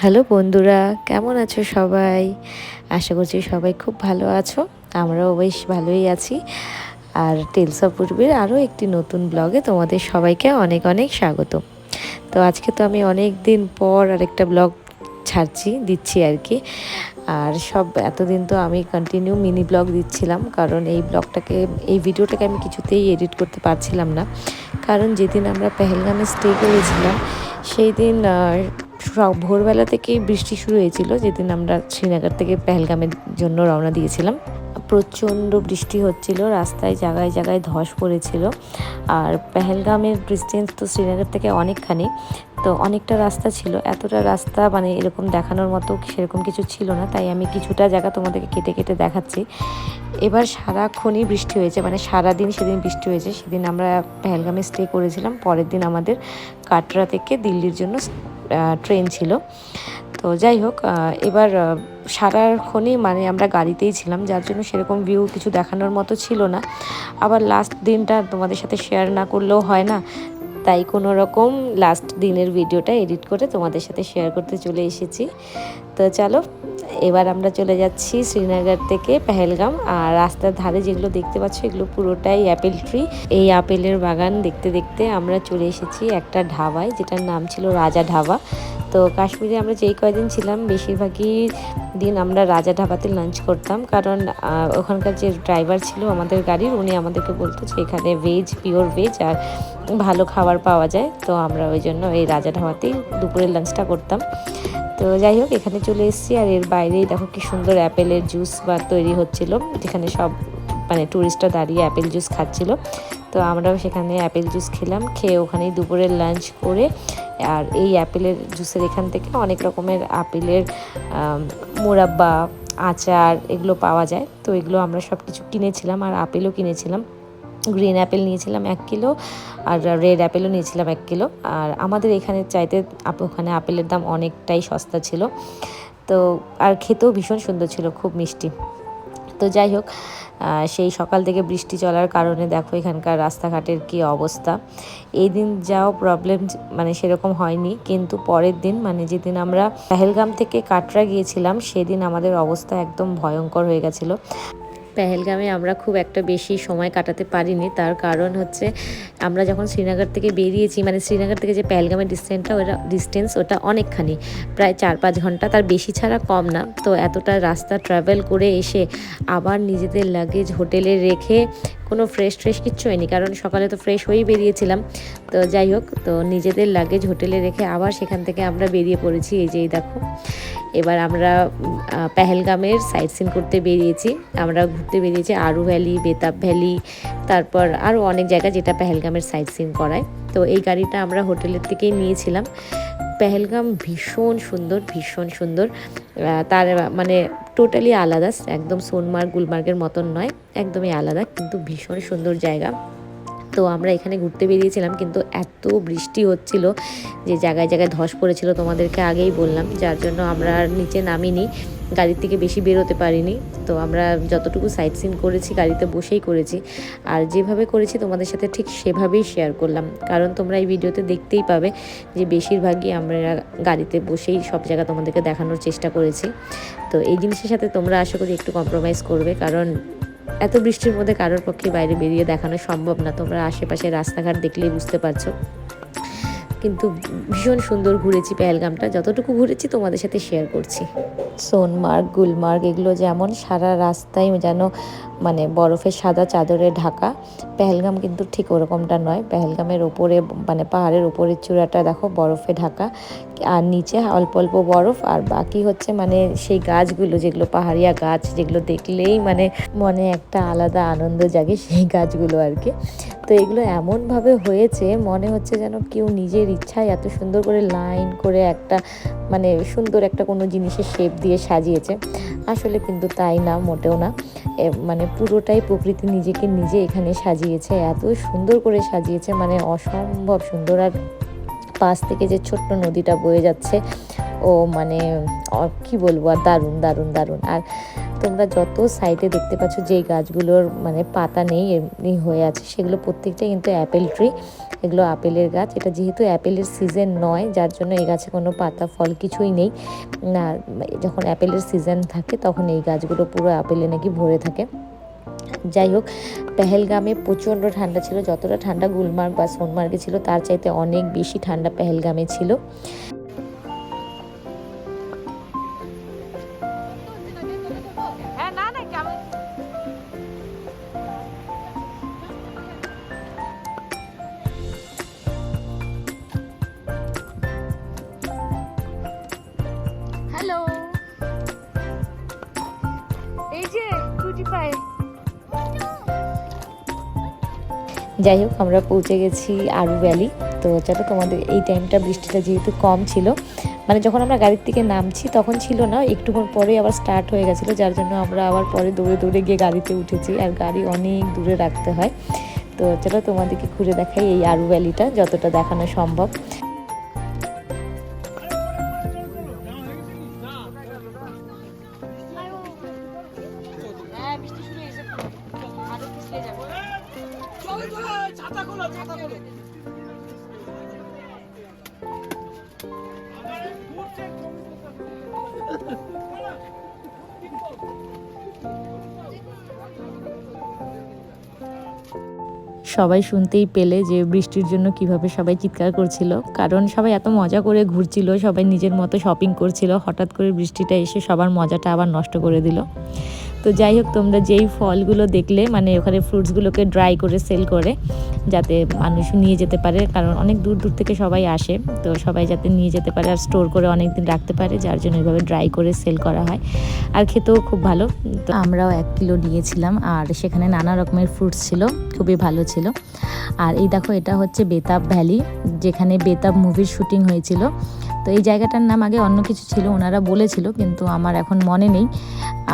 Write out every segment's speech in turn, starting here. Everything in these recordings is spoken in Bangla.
হ্যালো বন্ধুরা, কেমন আছো সবাই? আশা করছি সবাই খুব ভালো আছো। আমরাও বেশ ভালোই আছি। আর টেলস অফ পূর্বের আরও একটি নতুন ব্লগে তোমাদের সবাইকে অনেক অনেক স্বাগত। তো আজকে তো আমি অনেক দিন পর আরেকটা ব্লগ দিচ্ছি আর কি। আর এতদিন তো আমি কন্টিনিউ মিনি ব্লগ দিচ্ছিলাম, কারণ এই ভিডিওটাকে আমি কিছুতেই এডিট করতে পারছিলাম না। কারণ যেদিন আমরা পেহেলগামে স্টে করেছিলাম সেই দিন ভোরবেলা থেকেই বৃষ্টি শুরু হয়েছিল। যেদিন আমরা শ্রীনগর থেকে পেহেলগামের জন্য রওনা দিয়েছিলাম, প্রচণ্ড বৃষ্টি হচ্ছিল, রাস্তায় জায়গায় জায়গায় ধস পড়েছিল। আর পেহেলগামের ডিস্টেন্স তো শ্রীনগর থেকে অনেকখানি, তো অনেকটা রাস্তা ছিল। এতটা রাস্তা মানে এরকম দেখানোর মতো সেরকম কিছু ছিল না, তাই আমি কিছুটা জায়গা তোমাদেরকে কেটে কেটে দেখাচ্ছি। এবার সারাক্ষণই বৃষ্টি হয়েছে, মানে সারাদিন সেদিন বৃষ্টি হয়েছে। সেদিন আমরা পেহেলগামে স্টে করেছিলাম, পরের দিন আমাদের কাটরা থেকে দিল্লির জন্য ট্রেন ছিল। তো যাই হোক, এবার সারাক্ষণই মানে আমরা গাড়িতেই ছিলাম, যার জন্য সেরকম ভিউ কিছু দেখানোর মতো ছিল না। আবার লাস্ট দিনটা তোমাদের সাথে শেয়ার না করলেও হয় না, তাই কোনো রকম লাস্ট দিনের ভিডিওটা এডিট করে তোমাদের সাথে শেয়ার করতে চলে এসেছি। তো চলো, এবার আমরা চলে যাচ্ছি শ্রীনগর থেকে পেহেলগাম। আর রাস্তার ধারে যেগুলো দেখতে পাচ্ছ এগুলো পুরোটাই অ্যাপেল ট্রি। এই আপেলের বাগান দেখতে দেখতে আমরা চলে এসেছি একটা ধাবায়, যেটার নাম ছিল রাজা ধাবা। তো কাশ্মীরে আমরা যেই কয়দিন ছিলাম বেশিরভাগই দিন আমরা রাজা ধাবাতে লাঞ্চ করতাম, কারণ ওখানকার যে ড্রাইভার ছিল আমাদের গাড়ির, উনি আমাদেরকে বলতো যে এখানে ভেজ, পিওর ভেজ আর ভালো খাবার পাওয়া যায়। তো আমরা ওই জন্য এই রাজা ধাবাতেই দুপুরের লাঞ্চটা করতাম। তো যাই হোক, এখানে চলে এসেছি। আর এর বাইরেই দেখো কি সুন্দর অ্যাপেলের জুস তৈরি হচ্ছিল, যেখানে সব মানে ট্যুরিস্টরা দাঁড়িয়ে অ্যাপেল জুস খাচ্ছিল। তো আমরাও সেখানে অ্যাপেল জুস খেলাম, খেয়ে ওখানেই দুপুরের লাঞ্চ করে। আর এই অ্যাপেলের জুসের এখান থেকে অনেক রকমের আপেলের মোরাব্বা, আচার এগুলো পাওয়া যায়। তো এগুলো আমরা সব কিছু কিনেছিলাম, আর আপেলও কিনেছিলাম। গ্রিন অ্যাপেল নিয়েছিলাম 1 কিলো, আর রেড অ্যাপেলও নিয়েছিলাম 1 কিলো। আর আমাদের এখানে চাইতে ওখানে আপেলের দাম অনেকটাই সস্তা ছিল। তো আর খেতেও ভীষণ সুন্দর ছিল, খুব মিষ্টি। তো যাই হোক, সেই সকাল থেকে বৃষ্টি চলার কারণে দেখো এখানকার রাস্তাঘাটের কি অবস্থা। এই দিন যাও প্রবলেম মানে সেরকম হয়নি, কিন্তু পরের দিন মানে যেদিন আমরা পেহেলগাম থেকে কাটরা গিয়েছিলাম সেদিন আমাদের অবস্থা একদম ভয়ঙ্কর হয়ে গেছিলো। পেহেলগামে আমরা খুব একটা বেশি সময় কাটাতে পারিনি, তার কারণ হচ্ছে আমরা যখন শ্রীনগর থেকে বেরিয়েছি, মানে শ্রীনগর থেকে যে পেহেলগামের ডিস্টেন্স ওটা অনেকখানি, প্রায় 4-5 ঘন্টা, তার বেশি ছাড়া কম না। তো এতটা রাস্তা ট্রাভেল করে এসে আবার নিজেদের লাগেজ হোটেলে রেখে কোনো ফ্রেশ কিচ্ছু হয়নি, কারণ সকালে তো ফ্রেশ হয়েই বেরিয়েছিলাম। তো যাই হোক, তো নিজেদের লাগেজ হোটেলে রেখে আবার সেখান থেকে আমরা বেরিয়ে পড়েছি। এই যেই দেখো, এবার আমরা পেহেলগামের সাইট সিন করতে বেরিয়েছি। আমরা ঘুরতে বেরিয়েছি আরু ভ্যালি, বেতাব ভ্যালি, তারপর আরও অনেক জায়গা যেটা পেহেলগামের সাইট সিন করায়। তো এই গাড়িটা আমরা হোটেলের থেকেই নিয়েছিলাম। পেহেলগাম ভীষণ সুন্দর। তার মানে টোটালি আলাদা, একদম সোনমার্গ গুলমার্গের মতন নয়, একদমই আলাদা, কিন্তু ভীষণ সুন্দর জায়গা। তো আমরা এখানে ঘুরতে বেরিয়েছিলাম, কিন্তু এত বৃষ্টি হচ্ছিল যে জায়গায় জায়গায় ধস পড়েছিল, তোমাদেরকে আগেই বললাম, যার জন্য আমরা আর নিচে নামিনি, গাড়ির থেকে বেশি বেরোতে পারিনি। তো আমরা যতটুকু সাইট সিন করেছি গাড়িতে বসেই করেছি, আর যেভাবে করেছি তোমাদের সাথে ঠিক সেভাবেই শেয়ার করলাম, কারণ তোমরা এই ভিডিওতে দেখতেই পাবে যে বেশিরভাগই আমরা গাড়িতে বসেই সব জায়গা তোমাদেরকে দেখানোর চেষ্টা করেছি। তো এই জিনিসের সাথে তোমরা আশা করি একটু কম্প্রোমাইজ করবে, কারণ এত বৃষ্টির মধ্যে কারোর পক্ষে বাইরে বেরিয়ে দেখানো সম্ভব না। তোমরা আশেপাশে রাস্তাঘাট দেখলেই বুঝতে পারছো। কিন্তু ভীষণ সুন্দর ঘুরেছি পেহেলগামটা, যতটুকু ঘুরেছি তোমাদের সাথে শেয়ার করছি। সোনমার্গ, গুলমার্গ এগুলো যেমন সারা রাস্তায় যেন মানে বরফের সাদা চাদরে ঢাকা, পেহেলগাম কিন্তু ঠিক ওরকমটা নয়। পেহেলগামের ওপরে মানে পাহাড়ের ওপরের চূড়াটা দেখো বরফে ঢাকা, আর নিচে অল্প অল্প বরফ, আর বাকি হচ্ছে মানে সেই গাছগুলো যেগুলো পাহাড়িয়া গাছ, যেগুলো দেখলেই মানে মনে একটা আলাদা আনন্দ জাগে, সেই গাছগুলো আর কি। তো এগুলো এমনভাবে হয়েছে মনে হচ্ছে যেন কেউ নিজের ইচ্ছায় এত সুন্দর করে লাইন করে একটা মানে সুন্দর একটা কোনো জিনিসের শেপ দিয়ে সাজিয়েছে। আসলে কিন্তু তাই না, মোটেও না। মানে পুরোটাই প্রকৃতি নিজেকে নিজে এখানে সাজিয়েছে, এত সুন্দর করে সাজিয়েছে, মানে অসম্ভব সুন্দর। আর পাশ থেকে যে ছোট্ট নদীটা বয়ে যাচ্ছে, ও মানে কি বলবো, আর দারুণ। আর তোমরা যত সাইডে দেখতে পাচ্ছ যেই গাছগুলোর মানে পাতা নেই, এমনি হয়ে আছে, সেগুলো প্রত্যেকটাই কিন্তু অ্যাপেল ট্রি। এগুলো আপেলের গাছ। এটা যেহেতু অ্যাপেলের সিজন নয়, যার জন্য এই গাছে কোনো পাতা ফল কিছুই নেই না। যখন অ্যাপেলের সিজন থাকে তখন এই গাছগুলো পুরো আপেলে নাকি ভরে থাকে। যাই হোক, পেহেলগামে প্রচণ্ড ঠান্ডা ছিল। যতটা ঠান্ডা গুলমার্গ বা সোনমার্গে ছিল তার চাইতে অনেক বেশি ঠান্ডা পেহেলগামে ছিল। হ্যালো, এই যে টুটি পায়ে। যাই হোক, আমরা পৌঁছে গেছি আরু ভ্যালি। তো চলো তোমাদের, এই টাইমটা বৃষ্টিটা যেহেতু কম ছিল, মানে যখন আমরা গাড়ির থেকে নামছি তখন ছিল না, একটুক্ষণ পরে আবার স্টার্ট হয়ে গেছিলো, যার জন্য আমরা আবার পরে দৌড়ে দৌড়ে গিয়ে গাড়িতে উঠেছি। আর গাড়ি অনেক দূরে রাখতে হয়। তো চলো তোমাদেরকে ঘুরে দেখাই এই আরু ভ্যালিটা যতটা দেখানো সম্ভব। সবাই শুনতেই পেলে যে বৃষ্টির জন্য কিভাবে সবাই চিৎকার করছিল, কারণ সবাই এত মজা করে ঘুরছিল, সবাই নিজের মতো শপিং করছিল। হঠাৎ করে বৃষ্টিটা এসে সবার মজাটা আবার নষ্ট করে দিল। তো যাই হোক, তোমরা যেই ফলগুলো দেখলে, মানে ওখানে ফ্রুটসগুলোকে ড্রাই করে সেল করে, যাতে মানুষ নিয়ে যেতে পারে, কারণ অনেক দূর দূর থেকে সবাই আসে, তো সবাই যাতে নিয়ে যেতে পারে আর স্টোর করে অনেক দিন রাখতে পারে, যার জন্য এইভাবে ড্রাই করে সেল করা হয়। আর খেতেও খুব ভালো। তো আমরাও 1 কিলো নিয়েছিলাম, আর সেখানে নানা রকমের ফ্রুটস ছিল, খুবই ভালো ছিল। আর এই দেখো, এটা হচ্ছে বেতাব ভ্যালি, যেখানে বেতাব মুভির শুটিং হয়েছিল। তো এই জায়গাটার নাম আগে অন্য কিছু ছিল, ওনারা বলেছিল, কিন্তু আমার এখন মনে নেই।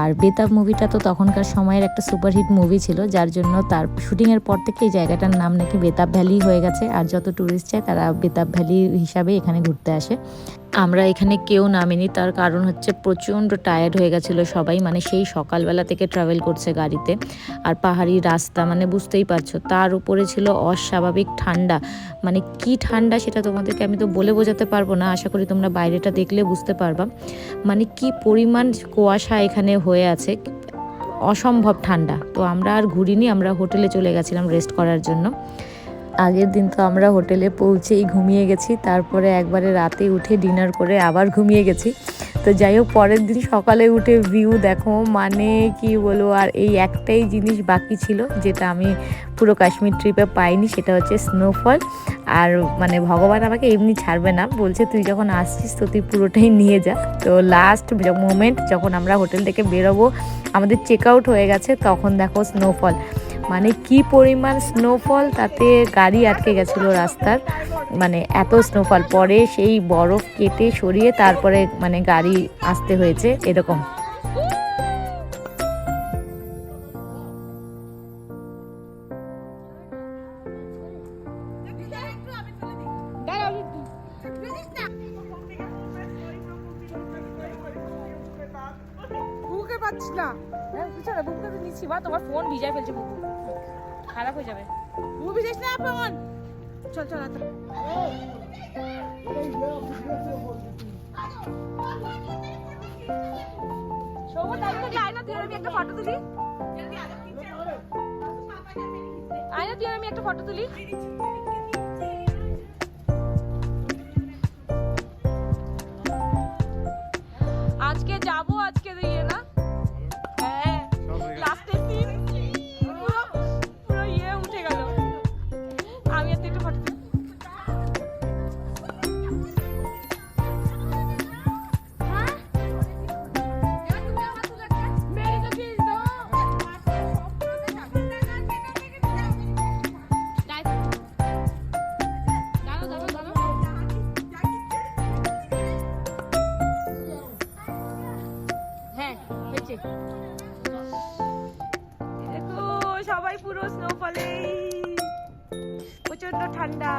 আর বেতাব মুভিটা তো তখনকার সময়ের একটা সুপারহিট মুভি ছিল, যার জন্য তার শুটিংয়ের পর থেকে এই জায়গাটার নাম নাকি বেতাব ভ্যালি হয়ে গেছে। আর যত ট্যুরিস্ট যায় তারা বেতাব ভ্যালি হিসাবে এখানে ঘুরতে আসে। আমরা এখানে কেউ নামিনি, তার কারণ হচ্ছে প্রচণ্ড টায়ার্ড হয়ে গেছিলো সবাই, মানে সেই সকালবেলা থেকে ট্রাভেল করছে গাড়িতে, আর পাহাড়ি রাস্তা, মানে বুঝতেই পারছো। তার উপরে ছিল অস্বাভাবিক ঠান্ডা, মানে কি ঠান্ডা সেটা তোমাদেরকে আমি তো বলে বোঝাতে পারবো না, আশা করি তোমরা বাইরেটা দেখলে বুঝতে পারবা। মানে কি পরিমাণ কুয়াশা এখানে হয়ে আছে, অসম্ভব ঠান্ডা। তো আমরা আর ঘুরিনি, আমরা হোটেলে চলে গেছিলাম রেস্ট করার জন্য। আগের দিন তো আমরা হোটেলে পৌঁছেই ঘুমিয়ে গেছি, তারপরে একবারে রাতে উঠে ডিনার করে আবার ঘুমিয়ে গেছি। তো যাই হোক, পরের দিন সকালে উঠে ভিউ দেখো, মানে কি বলবো। আর এই একটাই জিনিস বাকি ছিল যেটা আমি পুরো কাশ্মীর ট্রিপে পাইনি, সেটা হচ্ছে স্নোফল। আর মানে ভগবান আমাকে এমনি ছাড়বে না, বলছে তুই যখন আসছিস তো তুই পুরোটাই নিয়ে যা। তো লাস্ট মোমেন্ট যখন আমরা হোটেল থেকে বেরোবো, আমাদের চেক আউট হয়ে গেছে, তখন দেখো স্নোফল, মানে কি পরিমাণ স্নোফল, তাতে গাড়ি আটকে গেছিলো রাস্তার, মানে এত স্নোফল। পরে সেই বরফ কেটে সরিয়ে তারপরে মানে গাড়ি আসতে হয়েছে, এরকম। পাচ্ছি না, বিছানা বুক করে নিচ্ছি, বা তোমার ফোন ভিজায় ফেলছে, বুকু খারাপ হয়ে যাবে। বুকু ভিজাইস না ফোন, চল চল আয়। সবুজ দাঁড়িয়ে থাকলে আয়না, তুই আর আমি একটা ফটো তুলি। আয়না, তুই আর আমি একটা ফটো তুলি। আজকে যাবো, আজকে দিয়ে না, হ্যাঁ লাস্টের দিন পুরো পুরো ইয়ে উঠে গেল। আমি আর একটু ফটো তুলি। দেখো সবাই পুরো স্নোফলে, প্রচন্ড ঠান্ডা।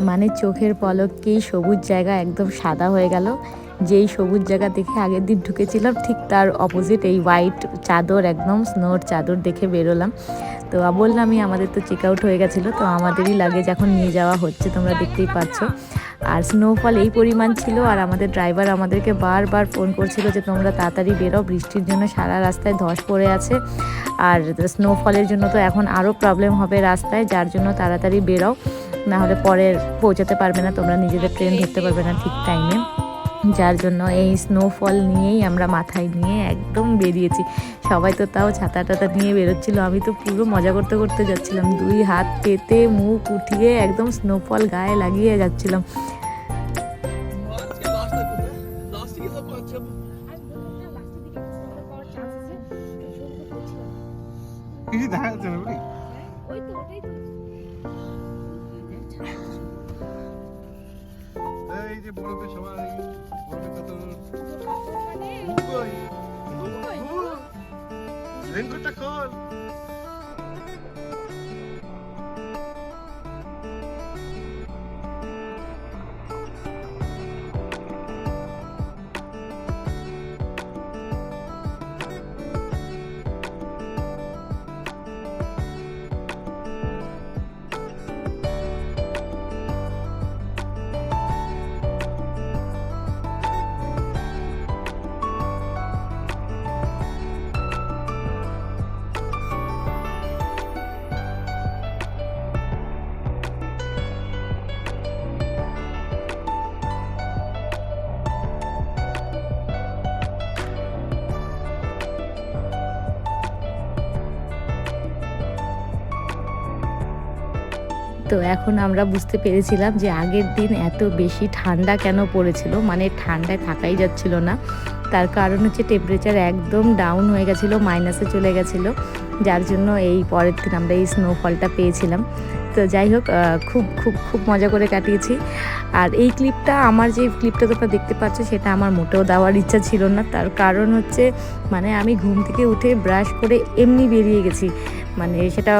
মানে চোখের পলককেই সবুজ জায়গা একদম সাদা হয়ে গেল। যেই সবুজ জায়গা দেখে আগের দিন ঢুকেছিলাম ঠিক তার অপোজিট এই হোয়াইট চাদর, একদম স্নোর চাদর দেখে বেরোলাম। তো বললামই আমাদের তো চেক আউট হয়ে গেছিলো, তো আমাদেরই লাগেজ এখন নিয়ে যাওয়া হচ্ছে, তোমরা দেখতেই পাচ্ছ। আর স্নোফল এই পরিমাণ ছিল, আর আমাদের ড্রাইভার আমাদেরকে বারবার ফোন করছিল যে তোমরা তাড়াতাড়ি বেরো, বৃষ্টির জন্য সারা রাস্তায় ধস পড়ে আছে, আর স্নোফলের জন্য তো এখন আরও প্রবলেম হবে রাস্তায়, যার জন্য তাড়াতাড়ি বেরোও, নাহলে পরে পৌঁছাতে পারবে না, তোমরা নিজেদের ট্রেন ধরতে পারবে না ঠিক টাইমে। যার জন্য এই স্নোফল নিয়েই আমরা মাথায় নিয়ে একদম বেরিয়েছি। সবাই তো তাও ছাতা টাতা নিয়ে বেরোচ্ছিল, আমি তো পুরো মজা করতে করতে যাচ্ছিলাম, 2 হাত পেতে মুখ উঠিয়ে একদম স্নোফল গায়ে লাগিয়ে যাচ্ছিলাম। এই যে বরফে সবাই রেনকোটটা খোল। তো এখন আমরা বুঝতে পেরেছিলাম যে আগের দিন এত বেশি ঠান্ডা কেন পড়েছিল, মানে ঠান্ডায় থাকাই যাচ্ছিল না। তার কারণ হচ্ছে টেম্পারেচার একদম ডাউন হয়ে গেছিলো, মাইনাসে চলে গেছিলো, যার জন্য এই পরের দিন আমরা এই স্নোফলটা পেয়েছিলাম। তো যাই হোক, খুব খুব খুব মজা করে কাটিয়েছি। আর এই ক্লিপটা, আমার যে ক্লিপটা তোমরা দেখতে পাচ্ছ, সেটা আমার মোটেও দেওয়ার ইচ্ছা ছিল না। তার কারণ হচ্ছে মানে আমি ঘুম থেকে উঠে ব্রাশ করে এমনি বেরিয়ে গেছি, মানে সেটা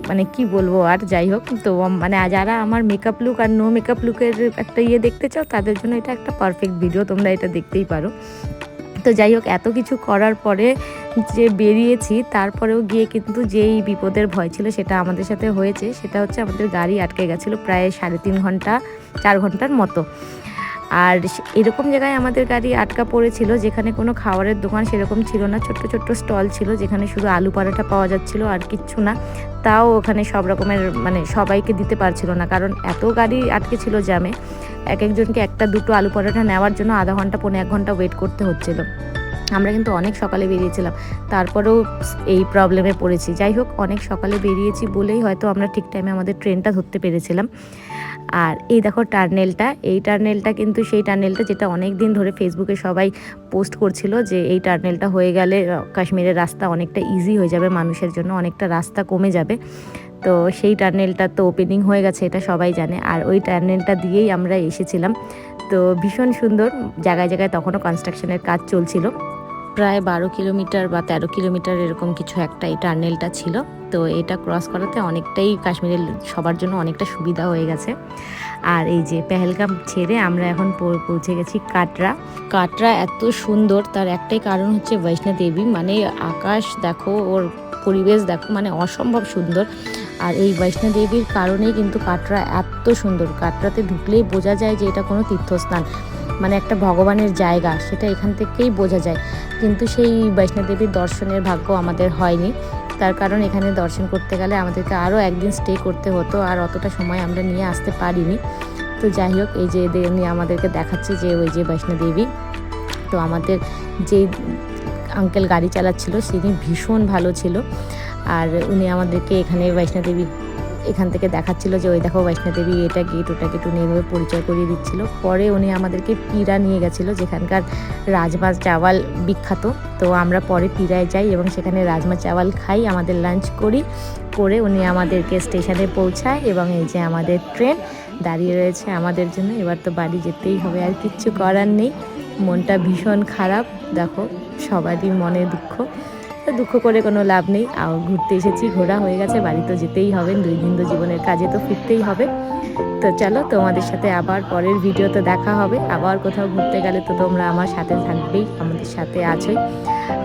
মানে কি বলবো। আর যাই হোক, তো মানে যারা আমার মেকআপ লুক আর নো মেকআপ লুকের একটা দেখতে চাও, তাদের জন্য এটা একটা পারফেক্ট ভিডিও, তোমরা এটা দেখতেই পারো। তো যাই হোক, এত কিছু করার পরে যে বেরিয়েছি, তারপরেও গিয়ে কিন্তু যেই বিপদের ভয় ছিল সেটা আমাদের সাথে হয়েছে। সেটা হচ্ছে আমাদের গাড়ি আটকে গেছিলো প্রায় 3.5 ঘন্টা 4 ঘন্টার মতো। আর এরকম জায়গায় আমাদের গাড়ি আটকা পড়েছিল যেখানে কোনো খাবারের দোকান সেরকম ছিল না, ছোট্ট ছোট্ট স্টল ছিল যেখানে শুধু আলু পরোটা পাওয়া যাচ্ছিলো আর কিচ্ছু না। তাও ওখানে সব রকমের মানে সবাইকে দিতে পারছিল না, কারণ এত গাড়ি আটকে ছিল জ্যামে, এক একজনকে একটা দুটো আলু পরোটা নেওয়ার জন্য আধা ঘন্টা 1.5 ঘন্টা ওয়েট করতে হচ্ছিল। আমরা কিন্তু অনেক সকালে বেরিয়েছিলাম, তারপরেও এই প্রবলেমে পড়েছি। যাই হোক, অনেক সকালে বেরিয়েছি বলেই হয়তো আমরা ঠিক টাইমে আমাদের ট্রেনটা ধরতে পেরেছিলাম। আর এই দেখো টার্নেলটা, এই টার্নেলটা কিন্তু সেই টার্নেলটা যেটা অনেক দিন ধরে ফেসবুকে সবাই পোস্ট করছিল যে এই টার্নেলটা হয়ে গেলে কাশ্মীরের রাস্তা অনেকটা ইজি হয়ে যাবে, মানুষের জন্য অনেকটা রাস্তা কমে যাবে। তো সেই টার্নেলটা তো ওপেনিং হয়ে গেছে, এটা সবাই জানে। আর ওই টার্নেলটা দিয়েই আমরা এসেছিলাম। তো ভীষণ সুন্দর, জায়গায় জায়গায় তখনও কনস্ট্রাকশনের কাজ চলছিল। প্রায় 12 কিলোমিটার বা 13 কিলোমিটার এরকম কিছু একটা এই টার্নেলটা ছিল। তো এটা ক্রস করাতে অনেকটাই কাশ্মীরের সবার জন্য অনেকটা সুবিধা হয়ে গেছে। আর এই যে পেহেলগাম ছেড়ে আমরা এখন পৌঁছে গেছি কাটরা। কাটরা এত সুন্দর, তার একটাই কারণ হচ্ছে বৈষ্ণো দেবী, মানে আকাশ দেখো, ওর পরিবেশ দেখো, মানে অসম্ভব সুন্দর। আর এই বৈষ্ণো দেবীর কারণেই কিন্তু কাটরা এত সুন্দর। কাটরাতে ঢুকলেই বোঝা যায় যে এটা কোনো তীর্থস্থান, মানে একটা ভগবানের জায়গা, সেটা এখান থেকেই বোঝা যায়। কিন্তু সেই বৈষ্ণো দেবীর দর্শনের ভাগ্য আমাদের হয়নি, তার কারণ এখানে দর্শন করতে গেলে আমাদেরকে আরও একদিন স্টে করতে হতো, আর অতটা সময় আমরা নিয়ে আসতে পারিনি। তো যাই হোক, এই যে নিয়ে আমাদেরকে দেখাচ্ছে যে ওই যে বৈষ্ণো দেবী। তো আমাদের যে আঙ্কেল গাড়ি চালাচ্ছিল তিনি ভীষণ ভালো ছিল, আর উনি আমাদেরকে এখানে বৈষ্ণো দেবী এখান থেকে দেখাচ্ছিল যে ওই দেখো বৈষ্ণো দেবী, এটা গেট ওটা গেট, উনি এভাবে পরিচয় করিয়ে দিচ্ছিল। পরে উনি আমাদেরকে পিরা নিয়ে গেছিলো, যেখানকার রাজমা চাওয়াল বিখ্যাত। তো আমরা পরে পিরায় যাই এবং সেখানে রাজমা চাওয়াল খাই, আমাদের লাঞ্চ করে উনি আমাদেরকে স্টেশনে পৌঁছায়, এবং এই যে আমাদের ট্রেন দাঁড়িয়ে রয়েছে আমাদের জন্য। এবার তো বাড়ি যেতেই হবে, আর কিচ্ছু করার নেই। মনটা ভীষণ খারাপ, দেখো সবারই মনে দুঃখ। তো দুঃখ করে কোনো লাভ নেই। আর ঘুরতে এসেছি, ঘোরা হয়ে গেছে, বাড়ি তো যেতেই হবে, 2 দিন তো জীবনের কাজে তো ফিরতেই হবে। তো চলো, তোমাদের সাথে আবার পরের ভিডিওতে দেখা হবে। আবার কোথাও ঘুরতে গেলে তো তোমরা আমার সাথে থাকবেই, আমাদের সাথে আছোই।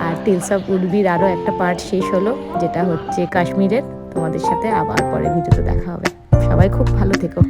আর টেলস অফ উর্বির আরও একটা পার্ট শেষ হলো, যেটা হচ্ছে কাশ্মীরের। তোমাদের সাথে আবার পরের ভিডিওতে দেখা হবে। সবাই খুব ভালো থেকো।